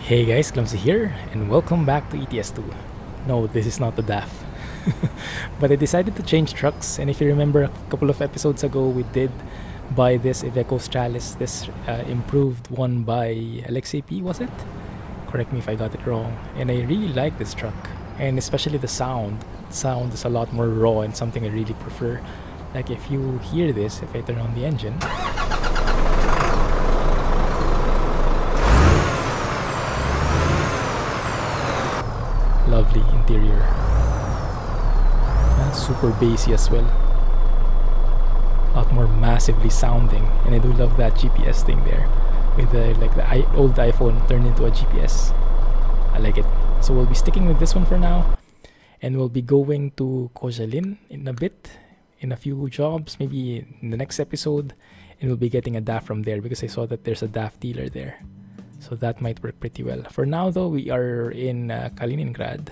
Hey guys, Clumsy here, and welcome back to ETS2. No, this is not the DAF. But I decided to change trucks, and if you remember a couple of episodes ago, we did buy this Iveco Stralis, this improved one by Alexei P, was it? Correct me if I got it wrong. And I really like this truck, and especially the sound. The sound is a lot more raw and something I really prefer. Like if you hear this, if I turn on the engine, lovely interior, super bassy as well, a lot more massively sounding, and I do love that GPS thing there with the old iPhone turned into a GPS. I like it. So we'll be sticking with this one for now, and we'll be going to Kojalin in a bit, in a few jobs, maybe in the next episode, and we'll be getting a DAF from there because I saw that there's a DAF dealer there. So that might work pretty well. For now though, we are in Kaliningrad.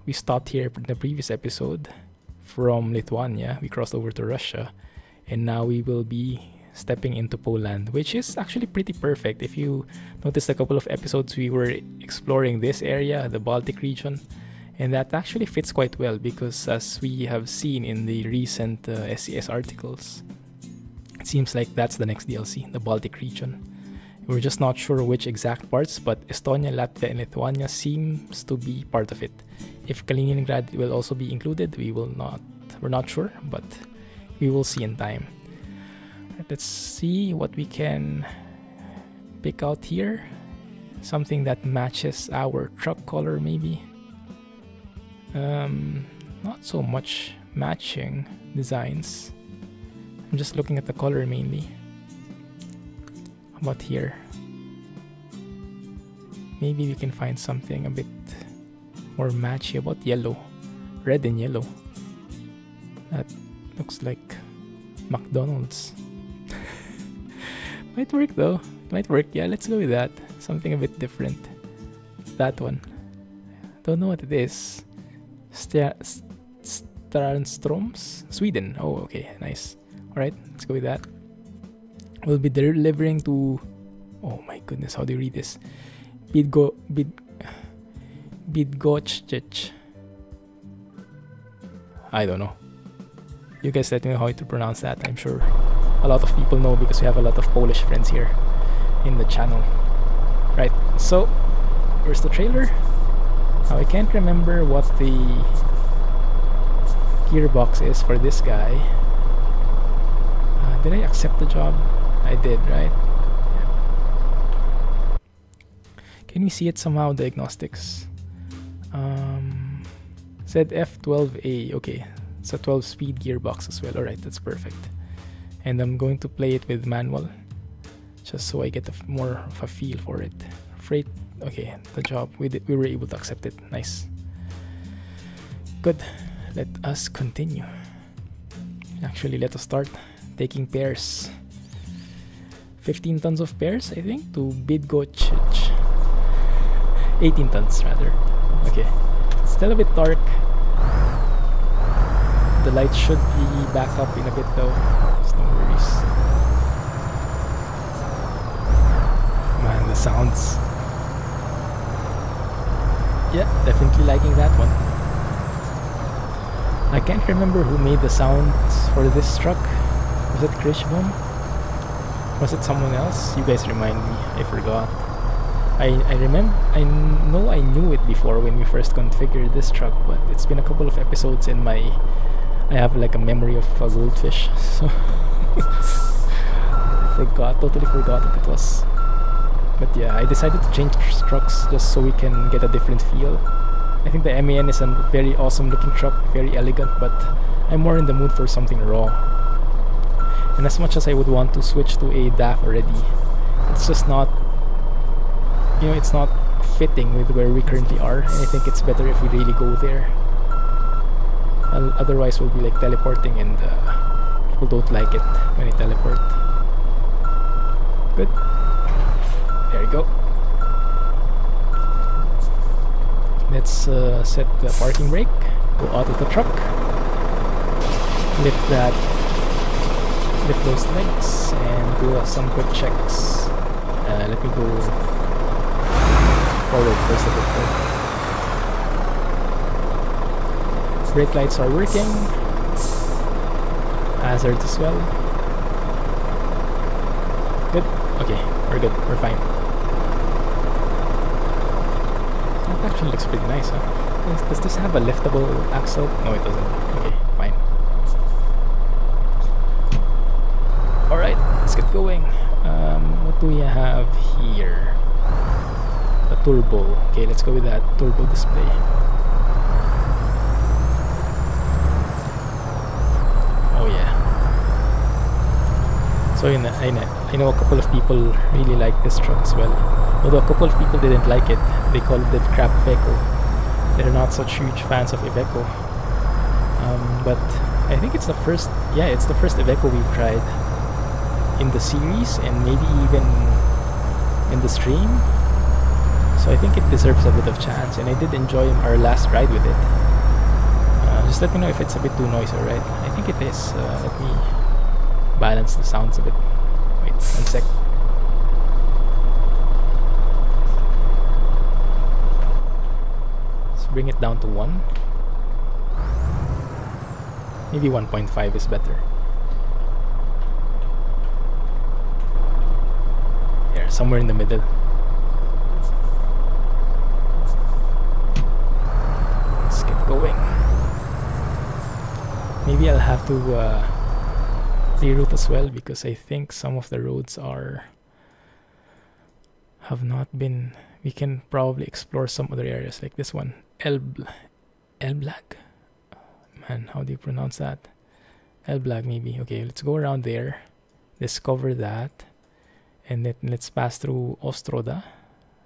We stopped here in the previous episode. From Lithuania, we crossed over to Russia. And now we will be stepping into Poland, which is actually pretty perfect. If you noticed a couple of episodes, we were exploring this area, the Baltic region. And that actually fits quite well because as we have seen in the recent SES articles, it seems like that's the next DLC, the Baltic region. We're just not sure which exact parts, but Estonia, Latvia, and Lithuania seems to be part of it. If Kaliningrad will also be included, we're not sure, but we will see in time. Let's see what we can pick out here. Something that matches our truck color, maybe. Not so much matching designs. I'm just looking at the color mainly. How about here? Maybe we can find something a bit more matchy. About yellow, red and yellow. That looks like McDonald's. Might work though. Might work. Yeah, let's go with that. Something a bit different. That one. Don't know what it is. Stranstroms? Sweden. Oh, okay. Nice. Alright, let's go with that. We'll be delivering to... Oh my goodness, how do you read this? Bydgoszcz. I don't know. You guys let me know how to pronounce that. I'm sure a lot of people know because we have a lot of Polish friends here in the channel. Right, so where's the trailer? Now I can't remember what the gearbox is for this guy. Did I accept the job? I did, right? Yeah. Can we see it somehow, diagnostics? ZF12A, okay. It's a 12-speed gearbox as well. Alright, that's perfect. And I'm going to play it with manual, just so I get more of a feel for it. Freight, okay, the job, we were able to accept it. Nice. Good, let us continue. Actually, let us start taking pairs. 15 tons of pairs, I think, to Bydgoszcz. 18 tons, rather. Okay. Still a bit dark. The light should be back up in a bit, though. There's no worries. Man, the sounds. Yeah, definitely liking that one. I can't remember who made the sounds for this truck. Was it Krishbom? Was it someone else? You guys remind me. I forgot. I remember. I know I knew it before when we first configured this truck, but it's been a couple of episodes and I have like a memory of a goldfish, so totally forgot what it was. But yeah, I decided to change trucks just so we can get a different feel. I think the MAN is a very awesome looking truck, very elegant, but I'm more in the mood for something raw. And as much as I would want to switch to a DAF already, it's just not, you know, it's not fitting with where we currently are, and I think it's better if we really go there. Otherwise we'll be like teleporting, and people don't like it when I teleport. Good. There you go. Let's set the parking brake, go out of the truck, lift those legs, and do some quick checks. Let me go forward first a bit though. Brake lights are working. Hazards as well. Good. Okay, we're good. We're fine. That actually looks pretty nice, huh? Does this have a liftable axle? No, it doesn't. Okay, fine. Alright, let's get going. What do we have here? The turbo. Okay, let's go with that turbo display. Oh yeah. So I know a couple of people really like this truck as well. Although a couple of people didn't like it. They called it crap Iveco. They're not such huge fans of Iveco. But I think it's the first, yeah, it's the first Iveco we've tried in the series and maybe even in the stream. So I think it deserves a bit of chance, and I did enjoy our last ride with it. Just let me know if it's a bit too noisy, right? I think it is. Let me balance the sounds a bit. Wait, 1 sec. Let's bring it down to 1. Maybe 1.5 is better. Here, somewhere in the middle. Let's get going. Maybe I'll have to reroute as well, because I think some of the roads have not been. We can probably explore some other areas like this one. Elblag. Man, how do you pronounce that? Elblag maybe. Okay, let's go around there, discover that, and then let's pass through Ostroda.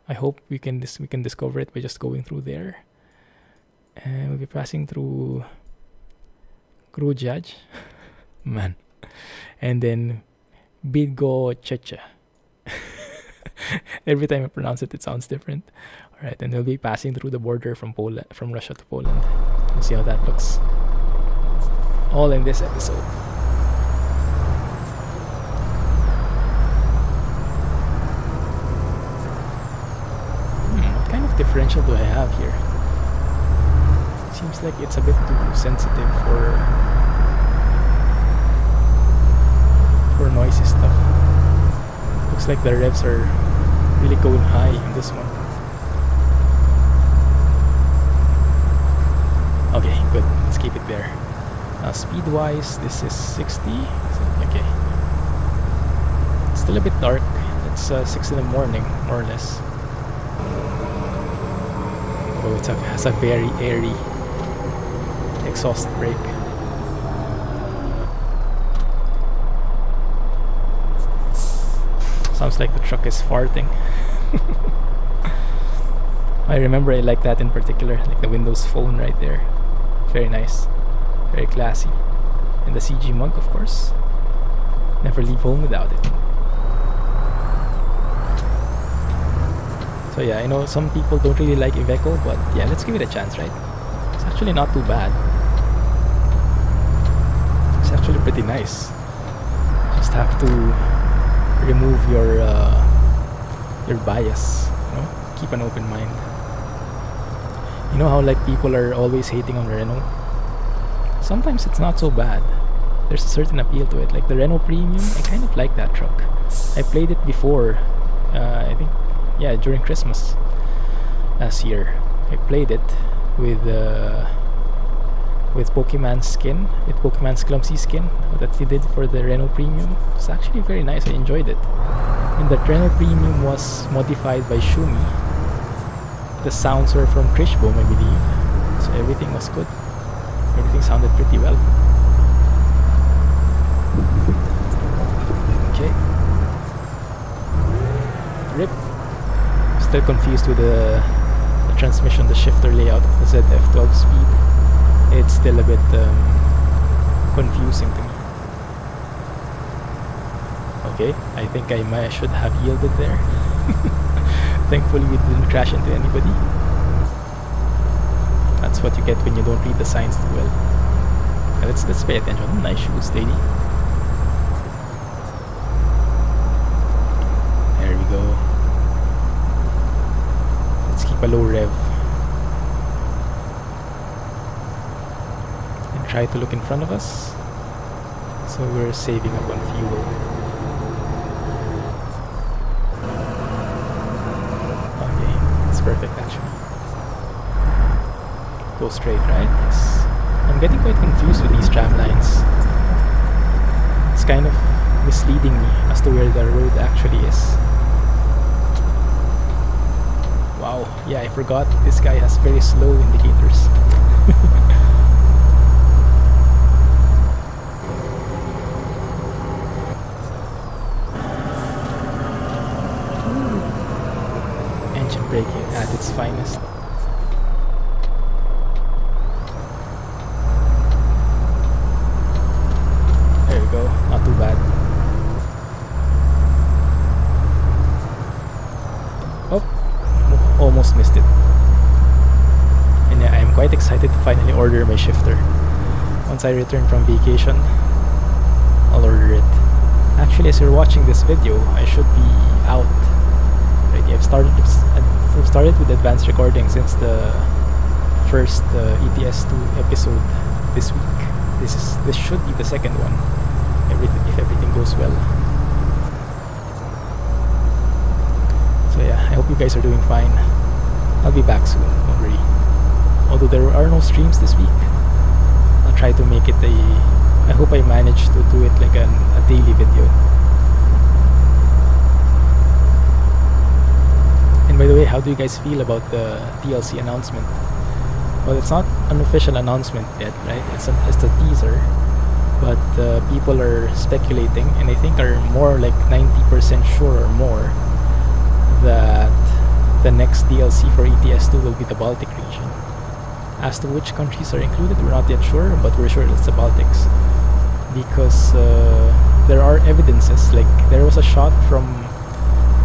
I hope we can discover it by just going through there. And we'll be passing through Grujaj. Man. And then Bidgo Cheche. Every time I pronounce it, it sounds different. Alright, and we'll be passing through the border from Russia to Poland. We'll see how that looks. All in this episode. What kind of differential do I have here? Seems like it's a bit too sensitive for noisy stuff. Looks like the revs are really going high in this one. Okay, good. Let's keep it there. Speed wise, this is 60. Okay. It's still a bit dark. It's 6 in the morning, more or less. Oh, it has a very airy exhaust brake. Sounds like the truck is farting. I remember I like that in particular, like the Windows Phone right there. Very nice, very classy. And the CG mug, of course. Never leave home without it. So yeah, I know some people don't really like Iveco, but yeah, let's give it a chance, right? It's actually not too bad. It's actually pretty nice. Just have to remove your bias, you know, keep an open mind. You know how like people are always hating on Renault? Sometimes it's not so bad. There's a certain appeal to it. Like the Renault Premium, I kind of like that truck. I played it before, I think, yeah, during Christmas last year. I played it with Pokemon's skin, with Pokemon's Clumsy skin that he did for the Renault Premium. It's actually very nice. I enjoyed it. And the Renault Premium was modified by Shumi. The sounds were from Krishbom, I believe. So everything was good. Everything sounded pretty well. Okay. RIP. Still confused with the transmission, the shifter layout of the ZF12 speed. It's still a bit confusing to me. Okay, I think I should have yielded there. Thankfully we didn't crash into anybody. That's what you get when you don't read the signs too well. Now let's pay attention. Nice shoes, lady. There we go. keep a low rev and try to look in front of us, so we're saving up on fuel. Okay, it's perfect actually. Go straight, right? Yes. I'm getting quite confused with these tram lines. It's kind of misleading me as to where the road actually is. Wow, yeah, I forgot this guy has very slow indicators. Engine braking at its finest. There we go, not too bad. Oh, almost missed it. And yeah, I'm quite excited to finally order my shifter. Once I return from vacation, I'll order it. Actually, as you're watching this video, I should be out. Right, I've started with advanced recording since the first ETS2 episode this week. This should be the second one, if everything goes well. So yeah, I hope you guys are doing fine. I'll be back soon, don't worry. Although there are no streams this week, I'll try to make it I hope I manage to do it like a daily video. And by the way, how do you guys feel about the DLC announcement? Well, it's not an official announcement yet, right? It's a teaser, but people are speculating, and I think are more like 90% sure or more that the next DLC for ETS2 will be the Baltic region. As to which countries are included, we're not yet sure, but we're sure it's the Baltics, because there are evidences. Like there was a shot from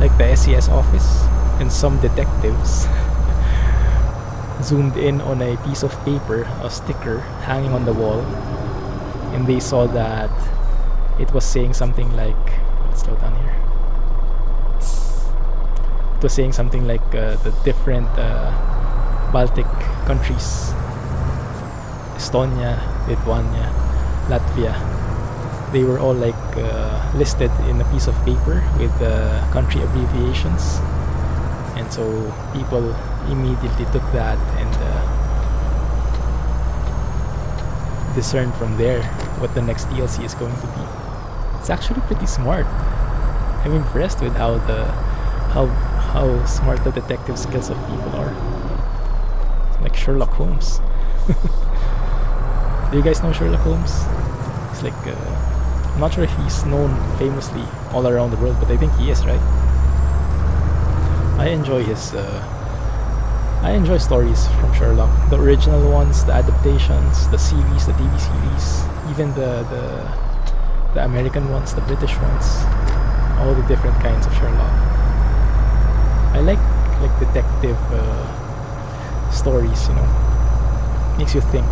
like the SES office, and some detectives zoomed in on a piece of paper, a sticker hanging on the wall, and they saw that it was saying something like, let's slow down here. It was saying something like the different Baltic countries, Estonia, Lithuania, Latvia, they were all like listed in a piece of paper with country abbreviations. And so people immediately took that and discerned from there what the next DLC is going to be. It's actually pretty smart. I'm impressed with how smart the detective skills of people are. It's like Sherlock Holmes. Do you guys know Sherlock Holmes? He's like I'm not sure if he's known famously all around the world, but I think he is, right? I enjoy stories from Sherlock, the original ones, the adaptations, the series, the TV series, even the American ones, the British ones, all the different kinds of Sherlock. I like detective stories, you know. Makes you think.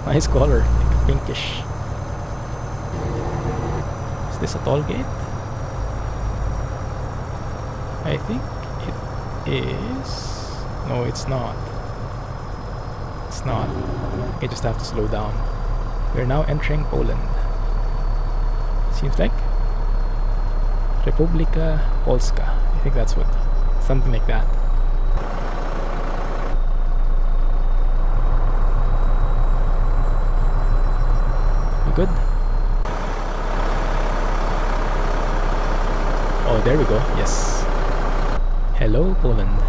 Nice color, like pinkish. Is this a toll gate? I think it is. No, it's not. It's not. I just have to slow down. We're now entering Poland. Seems like Republika Polska. I think that's what. Something like that. We good? Oh, there we go. Yes. Hello, Poland.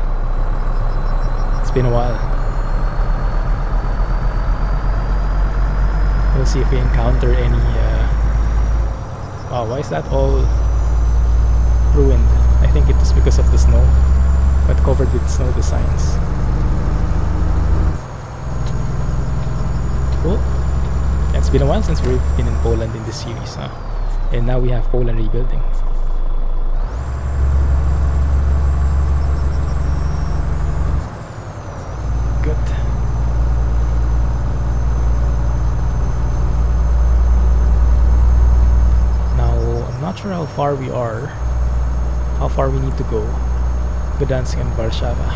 It's been a while. We'll see if we encounter any wow, why is that all ruined? I think it was because of the snow, but covered with snow designs. Cool. Yeah, it's been a while since we've been in Poland in this series, huh? And now we have Poland rebuilding. Not sure how far we are, how far we need to go Gdansk and Warszawa.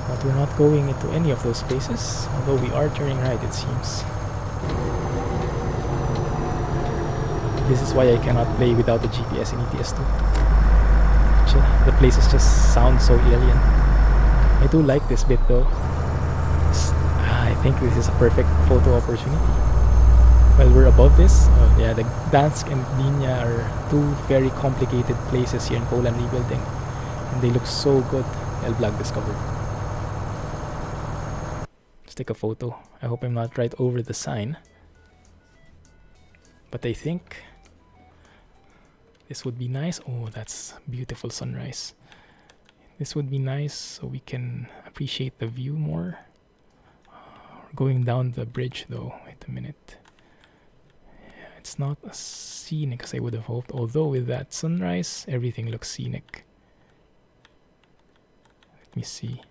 But we're not going into any of those places, although we are turning right, it seems. This is why I cannot play without the GPS in ETS2. The places just sound so alien. I do like this bit though. I think this is a perfect photo opportunity. Well, we're above this. Yeah, the Gdansk and Gdynia are two very complicated places here in Poland rebuilding. And they look so good. L-Blog discovered. Let's take a photo. I hope I'm not right over the sign. But I think this would be nice. Oh, that's beautiful sunrise. This would be nice so we can appreciate the view more. We're going down the bridge though. Wait a minute. Yeah, it's not as scenic as I would have hoped. Although with that sunrise, everything looks scenic. Let me see.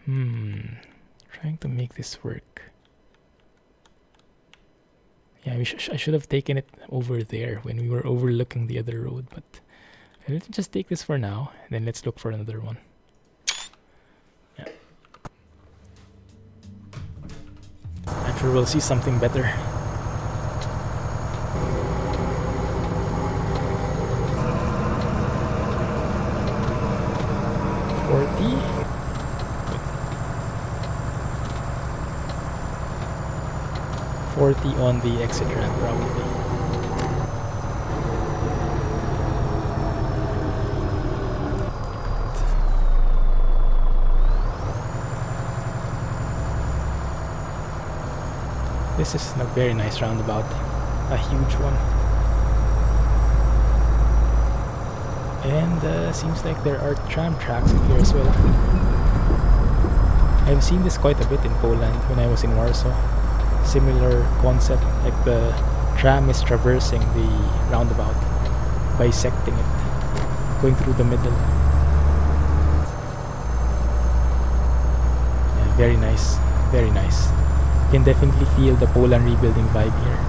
Trying to make this work. Yeah, I should have taken it over there when we were overlooking the other road, but let's just take this for now, and then let's look for another one. Yeah. I'm sure we'll see something better. $40 on the exit ramp probably. This is a very nice roundabout, a huge one. And seems like there are tram tracks here as well. I've seen this quite a bit in Poland when I was in Warsaw. Similar concept, like the tram is traversing the roundabout, bisecting it, going through the middle. Yeah, very nice, very nice. You can definitely feel the Poland rebuilding vibe here.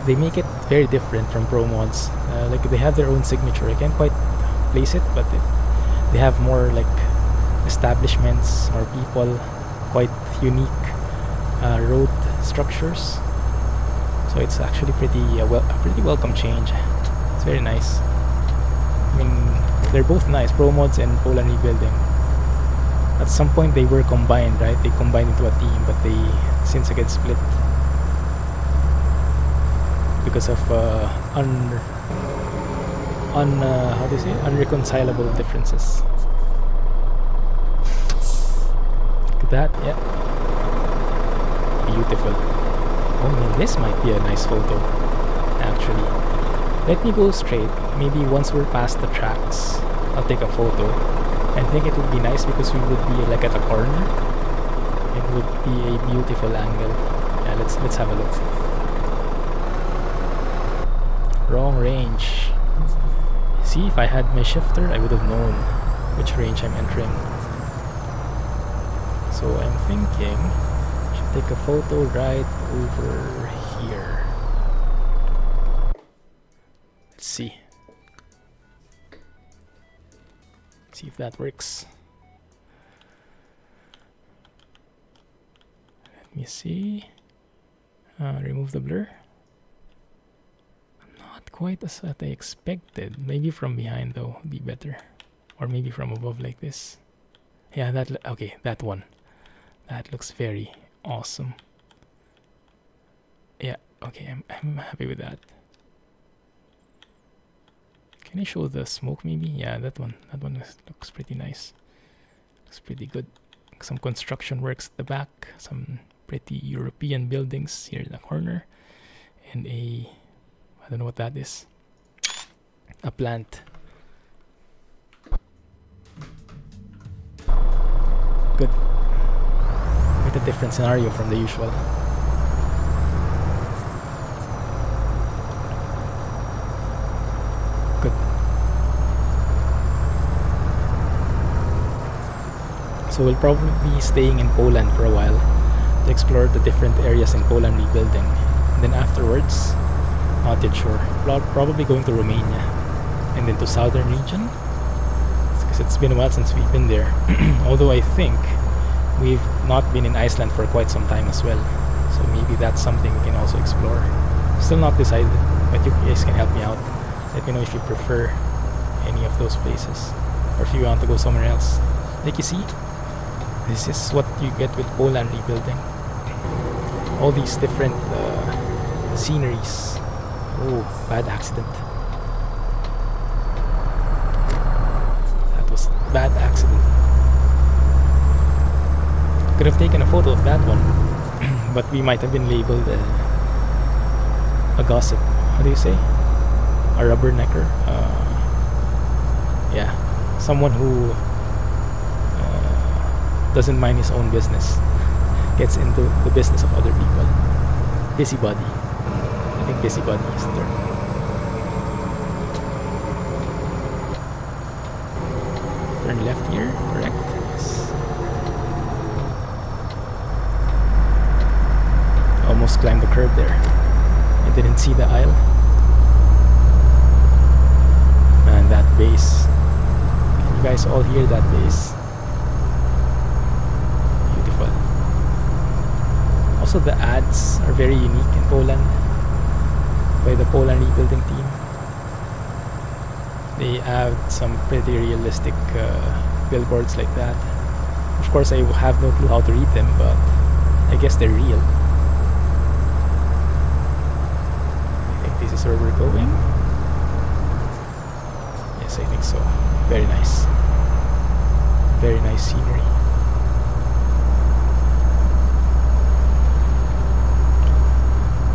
They make it very different from ProMods. Like they have their own signature. I can't quite place it, but they have more like establishments, more people, quite unique road structures. So it's actually a pretty welcome change. It's very nice. I mean, they're both nice, ProMods and Poland rebuilding. At some point they were combined, right? They combined into a team, but they since again split because of how do you say, unreconcilable differences. Look at that, yeah, beautiful. Oh man, this might be a nice photo actually. Let me go straight. Maybe once we're past the tracks I'll take a photo. I think it would be nice because we would be like at a corner. It would be a beautiful angle. Yeah, let's have a look. Wrong range. See, if I had my shifter, I would have known which range I'm entering. So I'm thinking I should take a photo right over here. Let's see. See if that works. Let me see. Remove the blur. Not quite as what I expected. Maybe from behind though would be better, or maybe from above like this. Yeah, okay. That one. That looks very awesome. Yeah. Okay. I'm happy with that. Can I show the smoke maybe? Yeah, that one looks pretty nice. Looks pretty good. Some construction works at the back, some pretty European buildings here in the corner, and I don't know what that is. A plant. Good. Quite a different scenario from the usual. Good. So we'll probably be staying in Poland for a while to explore the different areas in Poland rebuilding. And then afterwards, Not yet sure. Probably going to Romania and then to southern region, because it's been a while since we've been there. Although I think we've not been in Iceland for quite some time as well, so maybe that's something we can also explore. Still not decided, but you guys can help me out. Let me know if you prefer any of those places, or if you want to go somewhere else. Like you see, this is what you get with Poland rebuilding. All these different sceneries. Oh, bad accident. That was a bad accident. Could have taken a photo of that one, but we might have been labeled a gossip. How do you say? A rubbernecker? Yeah, someone who doesn't mind his own business, gets into the business of other people. Busybody. I think busybody is the term. Turn left here, correct? Yes. Almost climbed the curb there. I didn't see the aisle. Man, that bass. Can you guys all hear that bass? Beautiful. Also, the ads are very unique in Poland by the Poland rebuilding team. They have some pretty realistic billboards like that. Of course, I have no clue how to read them, but I guess they're real. I think this is where we're going. Yes, I think so. Very nice. Very nice scenery.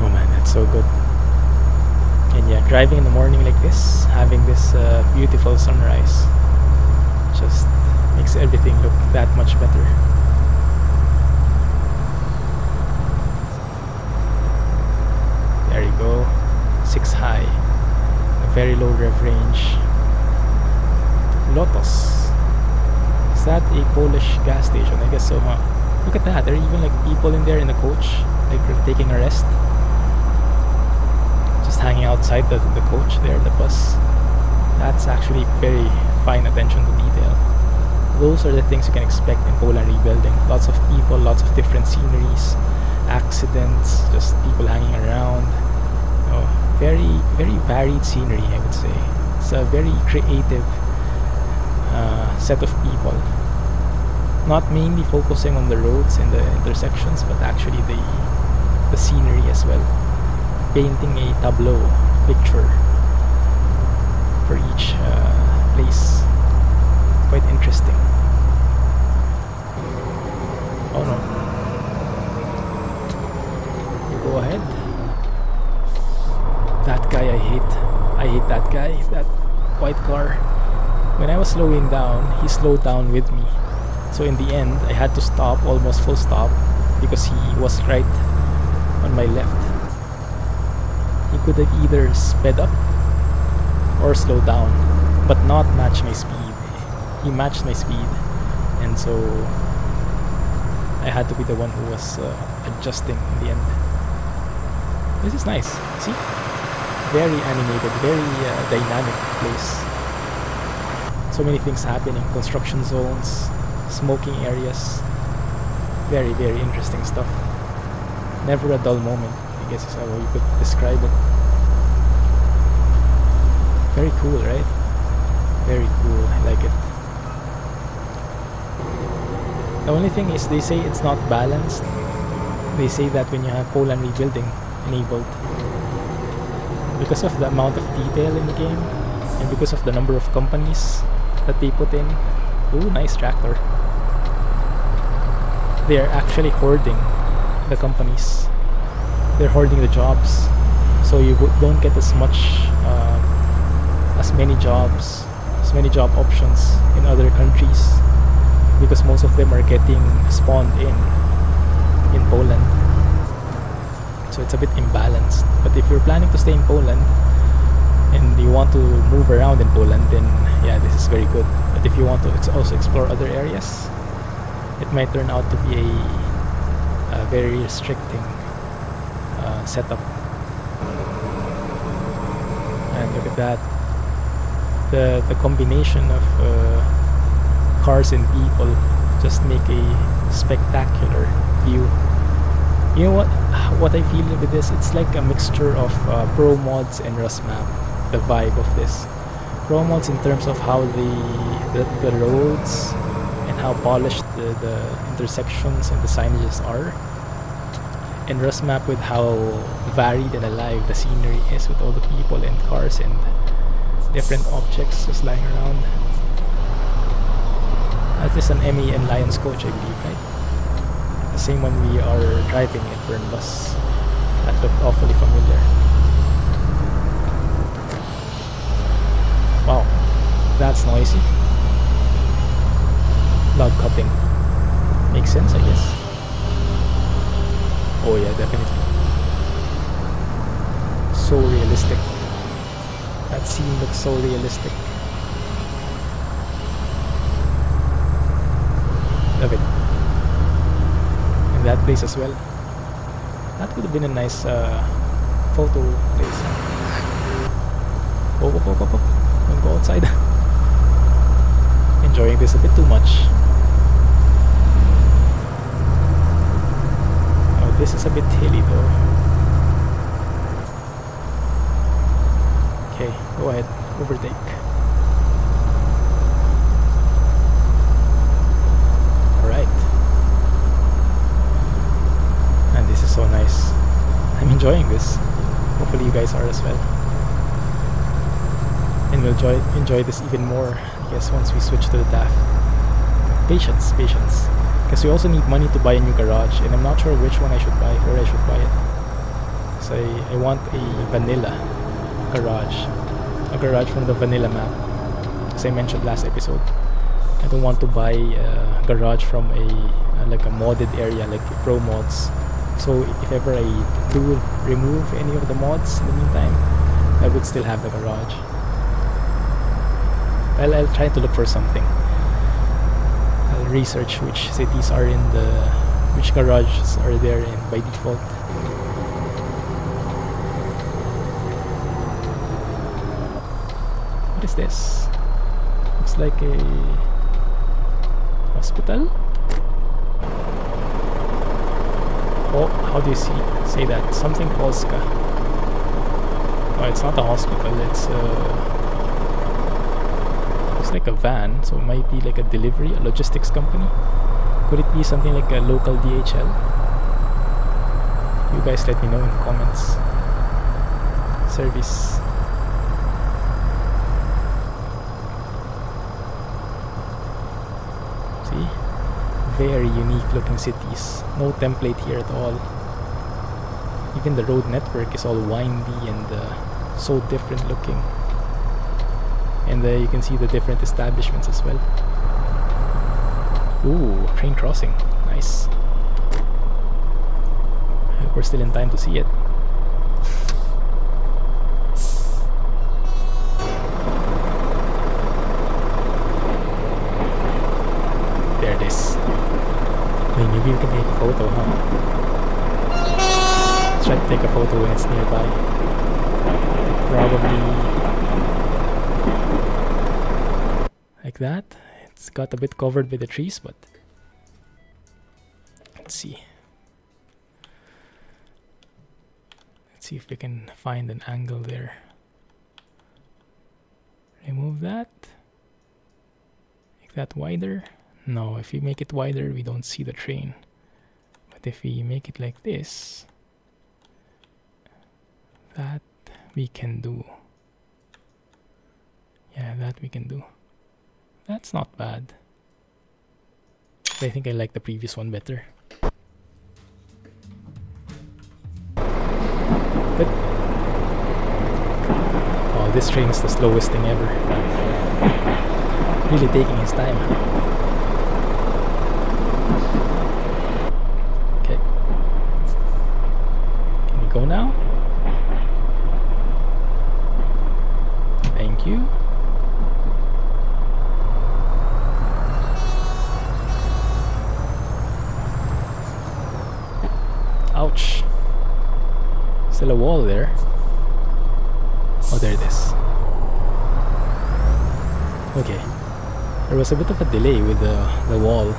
Oh man, that's so good. And yeah, driving in the morning like this, having this beautiful sunrise, just makes everything look that much better. There you go. 6 high. A very low rev range. Lotos. Is that a Polish gas station? I guess so, huh? Look at that. There are even like people in there in the coach, like taking a rest. Just hanging outside the coach there, the bus. That's actually very fine attention to detail. Those are the things you can expect in Poland rebuilding. Lots of people, lots of different sceneries, accidents, just people hanging around. You know, very, very varied scenery, I would say. It's a very creative set of people. Not mainly focusing on the roads and the intersections, but actually the scenery as well. Painting a tableau picture for each place. Quite interesting. Oh no. You go ahead. That guy I hate. I hate that guy. That white car. When I was slowing down, he slowed down with me. So in the end, I had to stop, almost full stop, because he was right on my left. He could have either sped up or slowed down, but not match my speed. He matched my speed, and so I had to be the one who was adjusting in the end. This is nice. See? Very animated, very dynamic place. So many things happening. Construction zones, smoking areas. Very, very interesting stuff. Never a dull moment, I guess is how you could describe it. Very cool, right? Very cool. I like it. The only thing is, they say it's not balanced. They say that when you have Poland rebuilding enabled, because of the amount of detail in the game and because of the number of companies that they put in. Ooh, nice tractor. They are actually hoarding the companies. They're hoarding the jobs, so you don't get as many jobs, as many job options in other countries, because most of them are getting spawned in Poland. So it's a bit imbalanced. But if you're planning to stay in Poland and you want to move around in Poland, then yeah, this is very good. But if you want to also explore other areas, it might turn out to be a very restricting setup. And look at that. The combination of cars and people just make a spectacular view. You know what I feel with this? It's like a mixture of ProMods and RusMap. The vibe of this. ProMods in terms of how the roads and how polished the intersections and the signages are, and RusMap with how varied and alive the scenery is with all the people and cars and different objects just lying around. That is an Emmy and Lions coach, I believe, right? The same one we are driving in Fernbus. That looked awfully familiar. Wow, that's noisy. Log cutting. Makes sense, I guess. Oh yeah, definitely. So realistic. That scene looks so realistic. Love it. And that place as well. That would have been a nice photo place. Oh. Don't go outside. Enjoying this a bit too much. Oh, this is a bit hilly though. Okay, go ahead, overtake. Alright. And this is so nice. I'm enjoying this. Hopefully you guys are as well. And we'll enjoy this even more, I guess, once we switch to the DAF. Patience. Because we also need money to buy a new garage, and I'm not sure which one I should buy, where I should buy it. So I want a vanilla garage. A garage from the vanilla map. As I mentioned last episode. I don't want to buy a garage from like a modded area like ProMods. So if ever I do remove any of the mods in the meantime, I would still have the garage. I'll try to look for something. I'll research which cities are in which garages are there in by default. What is this? Looks like a hospital? Oh, how do you say that? Something Polska. Oh, it's not a hospital, it's looks like a van, so it might be like a delivery, a logistics company. Could it be something like a local DHL? You guys let me know in the comments. Service. See? Very unique looking cities. No template here at all. Even the road network is all windy and so different looking. And you can see the different establishments as well. Ooh, train crossing. Nice. I hope we're still in time to see it. There it is. Wait, maybe we can take a photo, huh? Let's try to take a photo when it's nearby. Probably like that. It's got a bit covered by the trees, but let's see. Let's see if we can find an angle there. Remove that. Make that wider. No, if we make it wider, we don't see the train. But if we make it like this, that we can do. Yeah, that we can do. That's not bad. I think I like the previous one better. Good. Oh, this train is the slowest thing ever. Really taking his time. Okay. Can we go now? Thank you. Ouch. Still a wall there. Oh, there it is. There was a bit of a delay with the wall.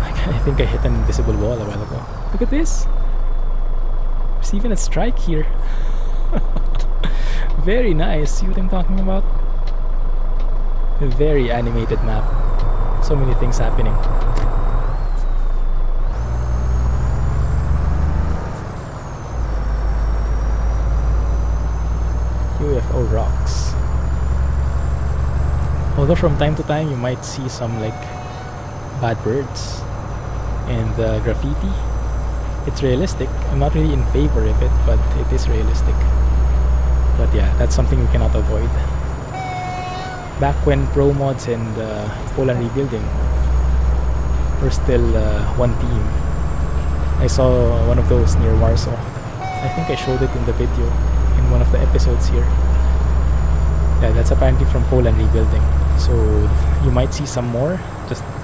I think I hit an invisible wall a while ago. Look at this! There's even a strike here. Very nice. See what I'm talking about? A very animated map. So many things happening. UFO rocks. Although from time to time you might see some like bad birds and graffiti. It's realistic. I'm not really in favor of it, but it is realistic. But yeah, that's something we cannot avoid. Back when ProMods and Poland Rebuilding were still one team, I saw one of those near Warsaw. I think I showed it in the video in one of the episodes here. Yeah, that's apparently from Poland Rebuilding. So you might see some more.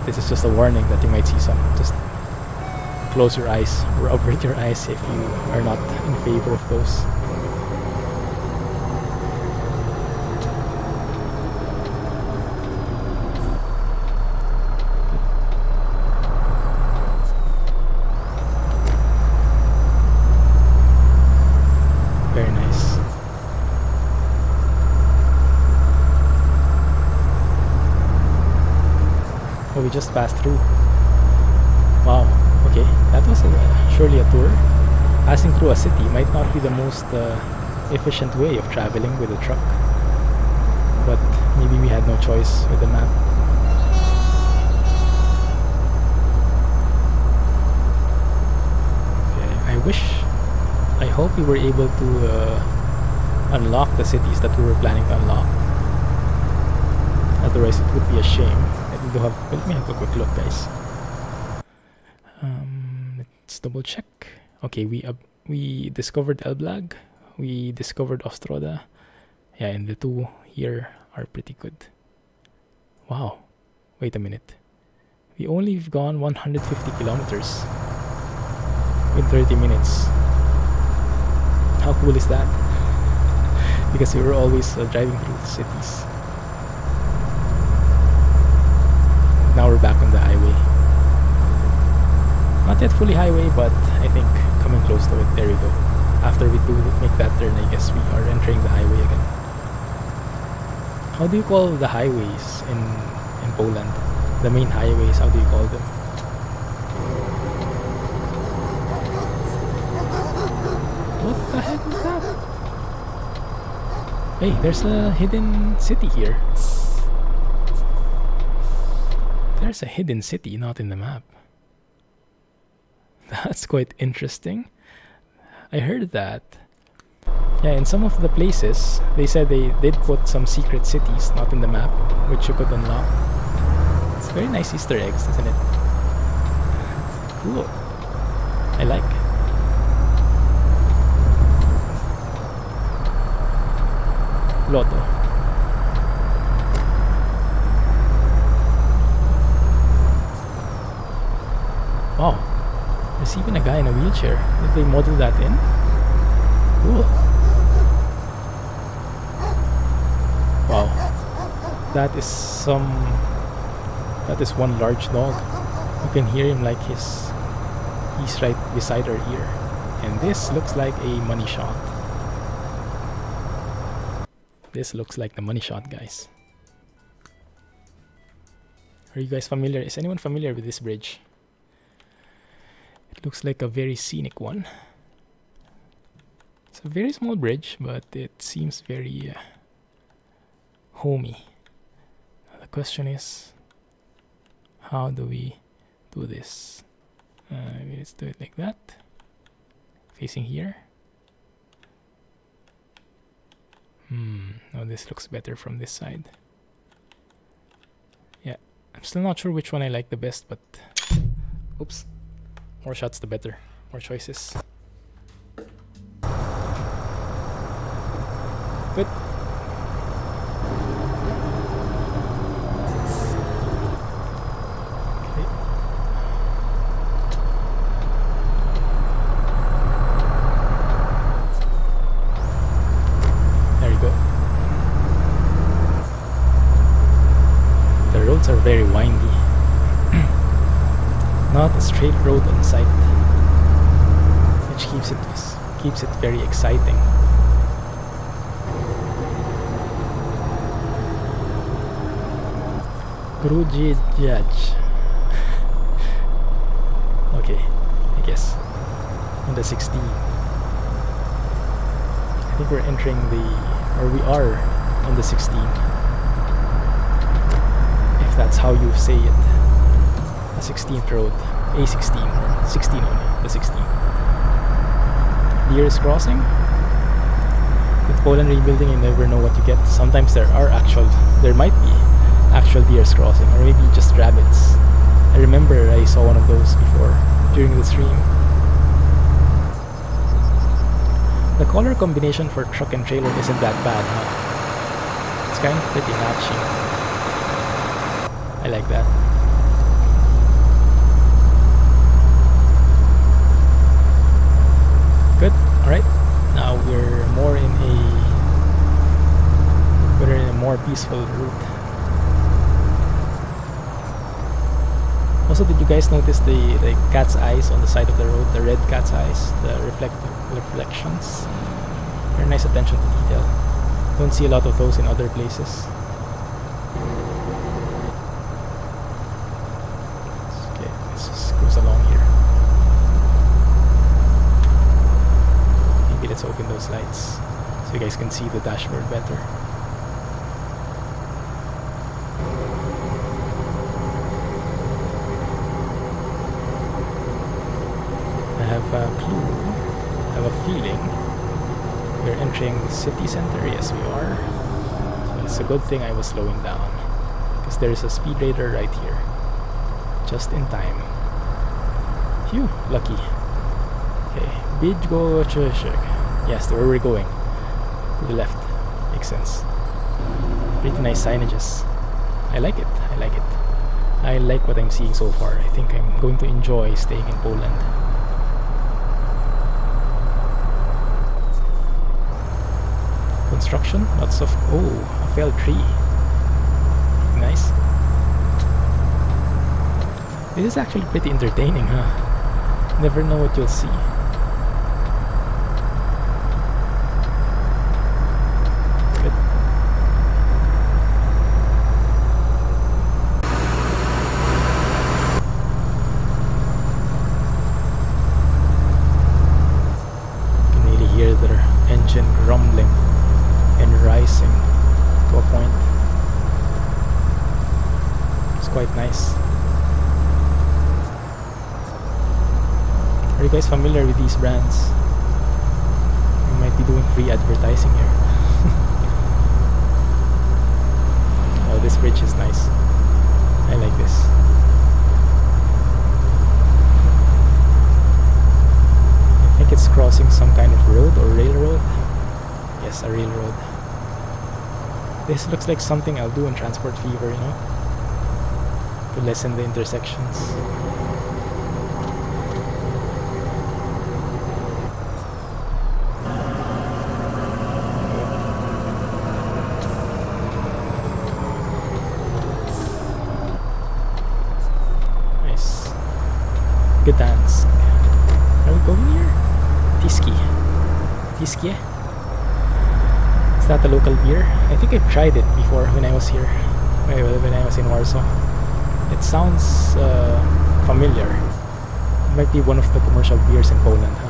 This is just a warning that you might see some. Just close your eyes or avert your eyes if you are not in favor of those. Very nice. Oh, we just passed through. Wow. Okay, that was surely a tour. Passing through a city might not be the most efficient way of traveling with a truck, but maybe we had no choice with the map. Okay, I hope we were able to unlock the cities that we were planning to unlock. Otherwise it would be a shame. Let me have a quick look, guys. Let's double check. Okay, we discovered Elblag, we discovered Ostroda. Yeah, and the two here are pretty good. Wow, wait a minute. We only have gone 150 kilometers in 30 minutes. How cool is that? Because we were always driving through the cities. Now we're back on the highway. Not yet fully highway, but I think coming close to it. There we go. After we do make that turn, I guess we are entering the highway again. How do you call the highways in Poland? The main highways, how do you call them? What the heck was that? Hey, there's a hidden city here. There's a hidden city not in the map. That's quite interesting. I heard that. Yeah, in some of the places, they said they did put some secret cities not in the map, which you could unlock. It's very nice Easter eggs, isn't it? Cool. I like. Lotto. Wow. There's even a guy in a wheelchair. Did they model that in? Cool. Wow. That is one large dog. You can hear him like he's right beside our ear. And this looks like a money shot. This looks like the money shot, guys. Are you guys familiar? Is anyone familiar with this bridge? It looks like a very scenic one. It's a very small bridge, but it seems very homey. Now the question is, how do we do this? Let's do it like that. Facing here. Now this looks better from this side. Yeah, I'm still not sure which one I like the best, but oops. More shots the better. More choices. Good. Okay. There you go. roads are very windy. Not a straight road on sight, which keeps it very exciting. Gruji Judge. Okay, I guess on the 16. I think we're entering we are on the 16. If that's how you say it. The 16th road, A16 or 16 only, the 16. Deers crossing. With Poland rebuilding, you never know what you get. Sometimes there might be actual deers crossing, or maybe just rabbits. I remember I saw one of those before during the stream. The color combination for truck and trailer isn't that bad, huh? It's kind of pretty matching. I like that. Good. Alright. Now we're in a more peaceful route. Also, did you guys notice the cat's eyes on the side of the road? The red cat's eyes, the reflections. Very nice attention to detail. Don't see a lot of those in other places. Okay, let's just cruise along here. Maybe let's open those lights so you guys can see the dashboard better. I have a feeling we're entering the city center. Yes, we are. So it's a good thing I was slowing down, because there is a speed radar right here. Just in time. Phew, lucky. Okay, Bidgo Cheshire. Yes, where we're going. To the left. Makes sense. Pretty nice signages. I like it. I like it. I like what I'm seeing so far. I think I'm going to enjoy staying in Poland. Construction, lots of a felled tree. Nice. This is actually pretty entertaining, huh? Never know what you'll see. Good. You can really hear their engine rumbling and rising to a point. It's quite nice. Are you guys familiar with these brands? We might be doing free advertising here. Oh, this bridge is nice. I like this. I think it's crossing some kind of road or railroad. Yes, a railroad. This looks like something I'll do in Transport Fever, you know, to lessen the intersections. Nice. Gdansk. Are we going here? Tiski. Tiski? Is that a local beer? I think I've tried it before when I was here, when I was in Warsaw. It sounds familiar. It might be one of the commercial beers in Poland, huh?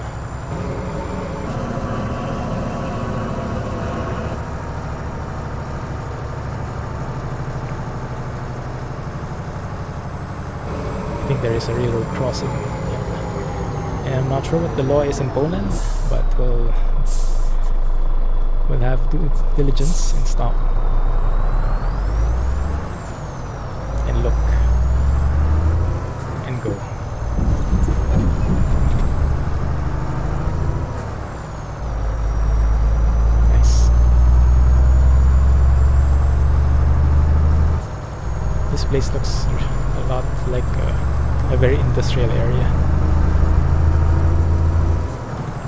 I think there is a railroad crossing. Yeah. And I'm not sure what the law is in Poland, but we'll have due diligence and stop and look and go. Nice. This place looks a lot like a very industrial area.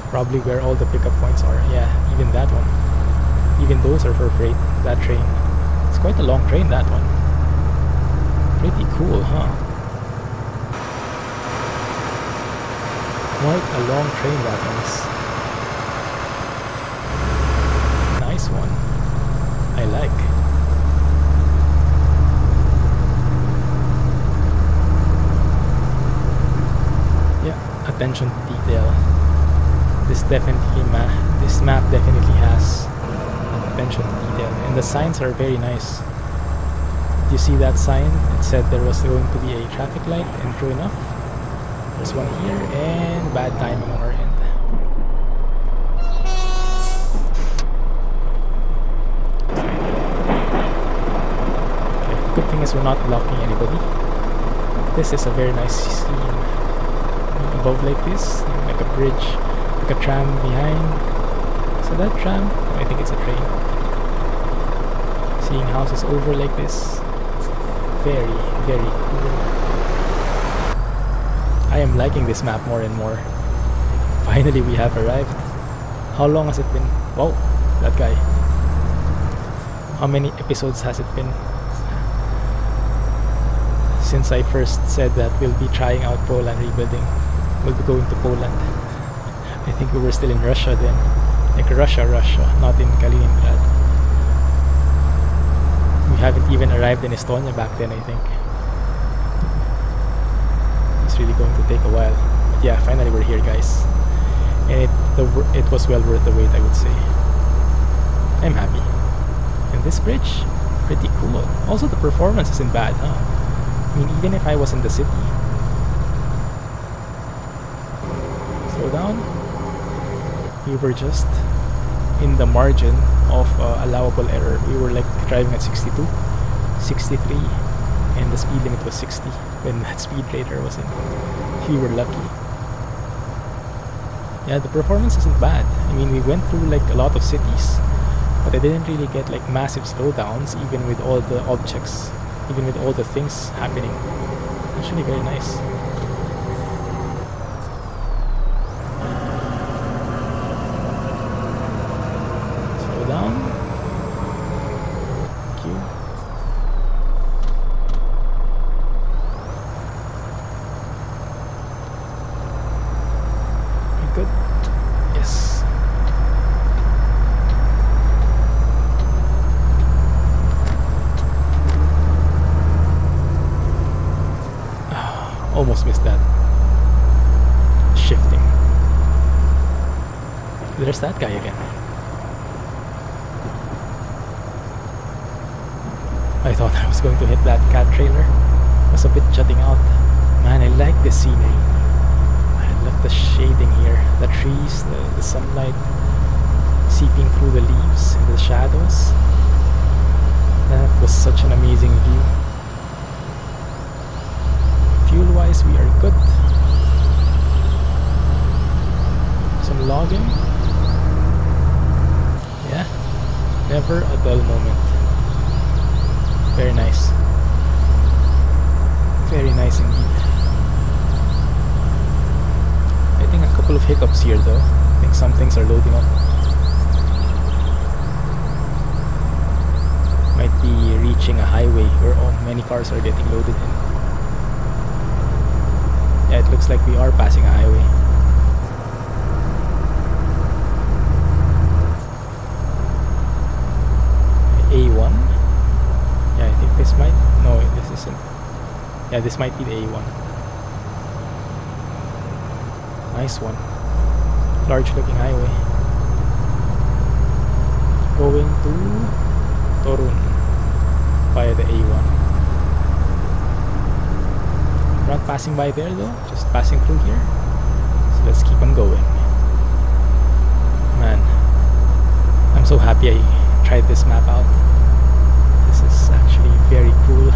Probably where all the pickup points are. Yeah, even that one. Even those are for freight, that train. It's quite a long train, that one. Pretty cool, huh? Quite a long train that is. Nice one. I like. Yeah, attention to detail. This map definitely has attention to detail, and the signs are very nice. Did you see that sign? It said there was going to be a traffic light, and true enough, there's one here, and bad timing on our end. Okay, good thing is we're not blocking anybody. This is a very nice scene. Above like this, like a bridge, like a tram behind. So that tram, I think it's a train. Seeing houses over like this, very, very cool. I am liking this map more and more. Finally we have arrived. How long has it been? Wow, that guy. How many episodes has it been since I first said that we'll be trying out Poland rebuilding? We'll be going to Poland. I think we were still in Russia then. Like Russia, not in Kaliningrad. We haven't even arrived in Estonia back then, I think. It's really going to take a while. But yeah, finally we're here, guys. And it was well worth the wait, I would say. I'm happy. And this bridge, pretty cool. Also the performance isn't bad, huh? I mean, even if I was in the city. Slow down. We were just in the margin of allowable error. We were like driving at 62, 63, and the speed limit was 60 when that speed radar was in. We were lucky. Yeah, the performance isn't bad. I mean, we went through like a lot of cities, but I didn't really get like massive slowdowns, even with all the objects, even with all the things happening. Actually very nice. Slow down. Thank you. Good. Yes. Almost missed that. Shifting. There's that guy again. I thought I was going to hit that cat trailer. It was a bit jutting out. Man, I like this scenery. I love the shading here. The trees, the sunlight seeping through the leaves and the shadows. That was such an amazing view. Fuel-wise, we are good. Some logging. Yeah, never a dull moment. Very nice. Very nice indeed. I think a couple of hiccups here though. I think some things are loading up. Might be reaching a highway where many cars are getting loaded in. Yeah, it looks like we are passing a highway. A1? Yeah, I think this might... No, this isn't. Yeah, this might be the A1. Nice one. Large looking highway. Going to Torun via the A1. Not passing by there though, just passing through here. So let's keep on going. Man, I'm so happy I tried this map out. This is actually very cool.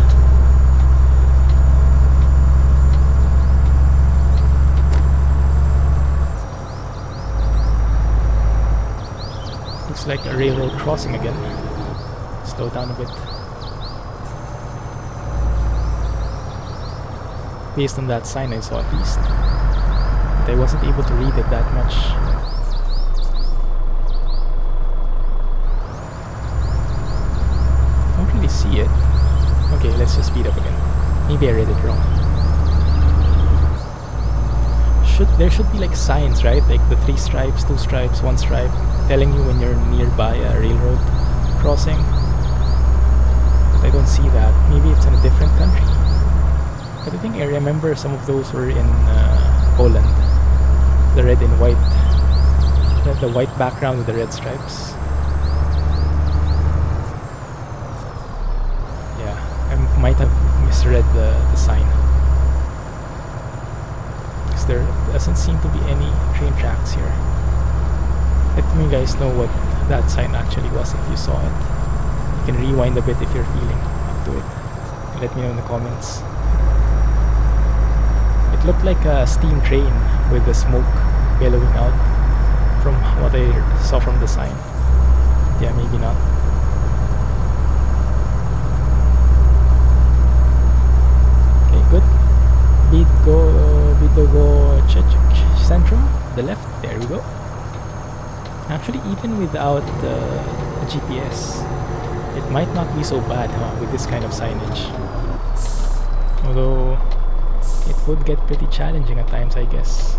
Looks like a railroad crossing again. Slow down a bit. Based on that sign I saw at least. But I wasn't able to read it that much. Don't really see it. Okay, let's just speed up again. Maybe I read it wrong. There should be like signs, right? Like the 3 stripes, 2 stripes, 1 stripe, telling you when you're nearby a railroad crossing. But I don't see that. Maybe it's in a different country. But I think I remember some of those were in Poland. The red and white. The white background with the red stripes. Yeah, I might have misread the sign. Because there doesn't seem to be any train tracks here. Let me guys know what that sign actually was if you saw it. You can rewind a bit if you're feeling up to it. And let me know in the comments. It looked like a steam train with the smoke billowing out from what I saw from the sign. Yeah, maybe not. Okay, good. Bidogo Centrum, the left. There we go. Actually, even without the GPS, it might not be so bad, with this kind of signage. Although it would get pretty challenging at times, I guess.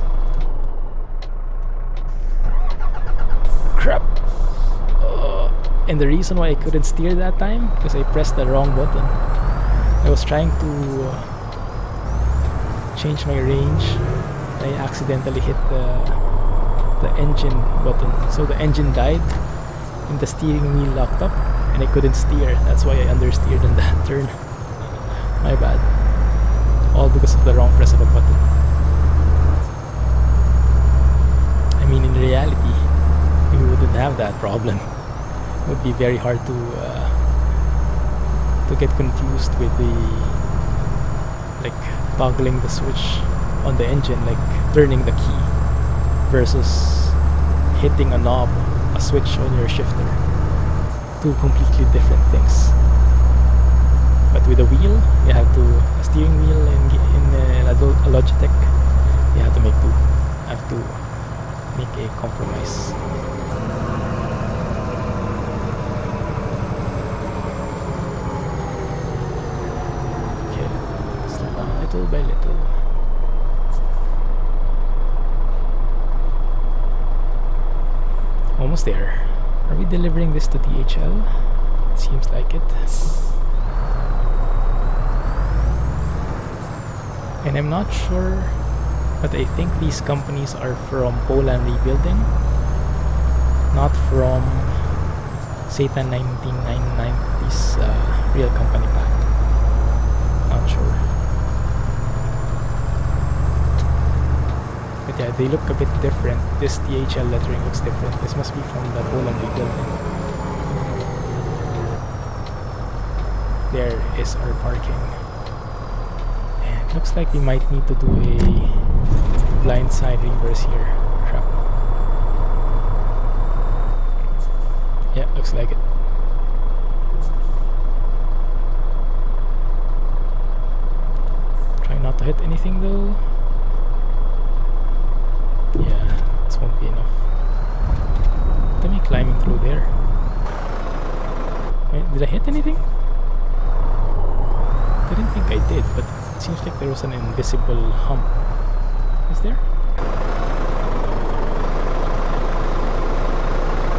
Crap! And the reason why I couldn't steer that time, because I pressed the wrong button. I was trying to change my range. I accidentally hit the engine button, so the engine died and the steering wheel locked up and I couldn't steer. That's why I understeered in that turn. My bad. All because of the wrong press of a button. I mean, in reality, we wouldn't have that problem. It would be very hard to get confused with the toggling the switch on the engine, like turning the key, versus hitting a knob, a switch on your shifter. Two completely different things. But with a wheel, you have to, a steering wheel in a Logitech, you have to make two. Have to make a compromise. Okay, slow down little by little. Almost there. Are we delivering this to DHL? Seems like it. And I'm not sure, but I think these companies are from Poland Rebuilding, not from Satan 1990's real company pack. Not sure. But yeah, they look a bit different. This DHL lettering looks different. This must be from the Poland Rebuilding. There is our parking. And looks like we might need to do a blind side reverse here. Crap. Yeah, looks like it. Try not to hit anything though. Yeah, this won't be enough. What am I climbing through there? Wait, did I hit anything? I didn't think I did, but it seems like there was an invisible hump. Is there?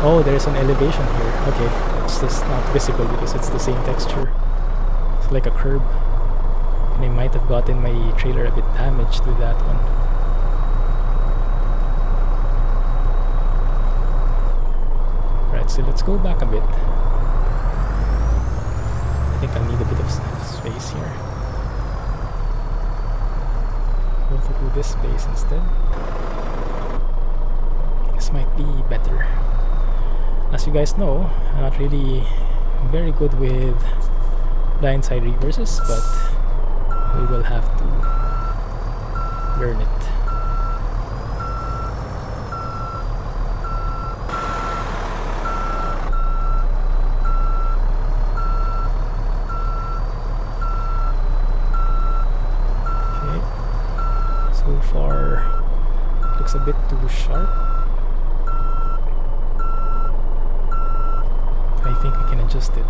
Oh, there's an elevation here. Okay, it's just not visible because it's the same texture. It's like a curb. And I might have gotten my trailer a bit damaged with that one. Right, so let's go back a bit. I think I'll need a bit of space here. Go through this space instead. This might be better. As you guys know, I'm not really very good with blindside reverses, but we will have to learn it. So far looks a bit too sharp. I think we can adjust it.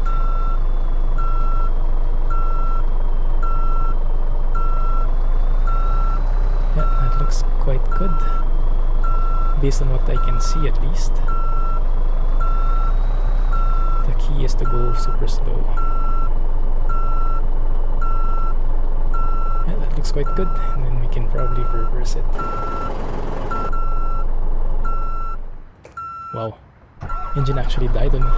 quite good, based on what I can see at least. The key is to go super slow. Yeah, that looks quite good, and then we can probably reverse it. Wow, engine actually died on me.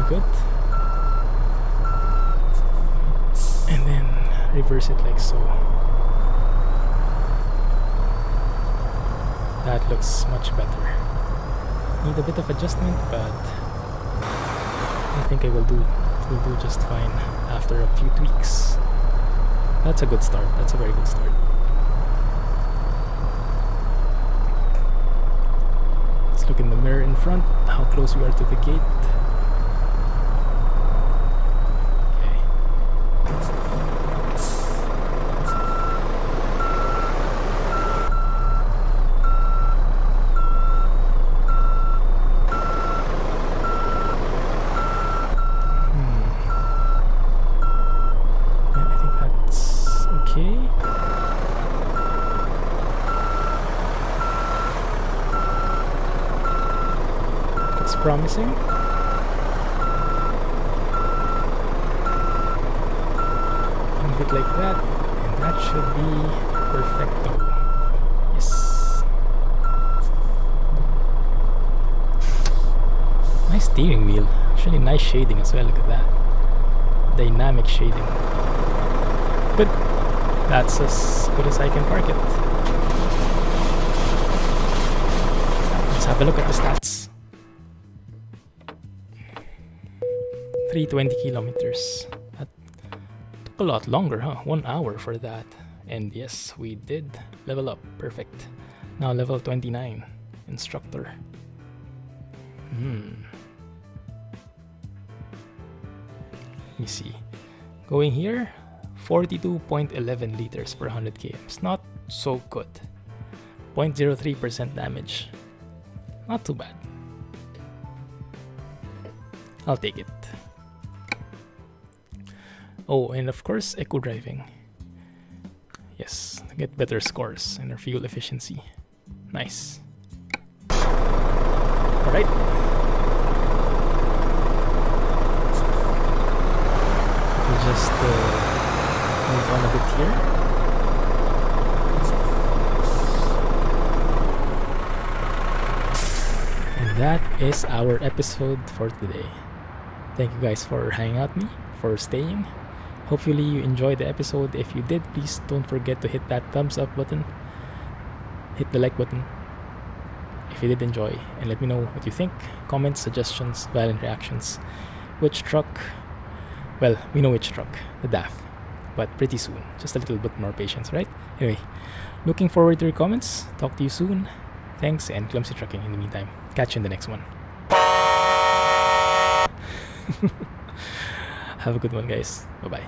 Good. And then reverse it like so. That looks much better. Need a bit of adjustment, but I think it will do just fine after a few tweaks. That's a good start. That's a very good start. Let's look in the mirror in front, how close we are to the gate. Promising. Move it like that, and that should be perfecto. Yes. Nice steering wheel. Actually, nice shading as well. Look at that. Dynamic shading. Good. That's as good as I can park it. Let's have a look at the stats. 320 kilometers. That took a lot longer, huh? 1 hour for that. And yes, we did level up. Perfect. Now level 29. Instructor. Let me see. Going here, 42.11 liters per 100 kms. Not so good. 0.03% damage. Not too bad. I'll take it. Oh, and of course, eco driving. Yes, get better scores and our fuel efficiency. Nice. Alright. We'll just move on a bit here. And that is our episode for today. Thank you guys for hanging out with me, for staying. Hopefully you enjoyed the episode. If you did, please don't forget to hit that thumbs up button. Hit the like button if you did enjoy, and let me know what you think. Comments, suggestions, violent reactions. Which truck? Well, we know which truck, the DAF, but pretty soon. Just a little bit more patience, right? Anyway, looking forward to your comments. Talk to you soon. Thanks, and Clumsy Trucking in the meantime. Catch you in the next one. Have a good one, guys. Bye-bye.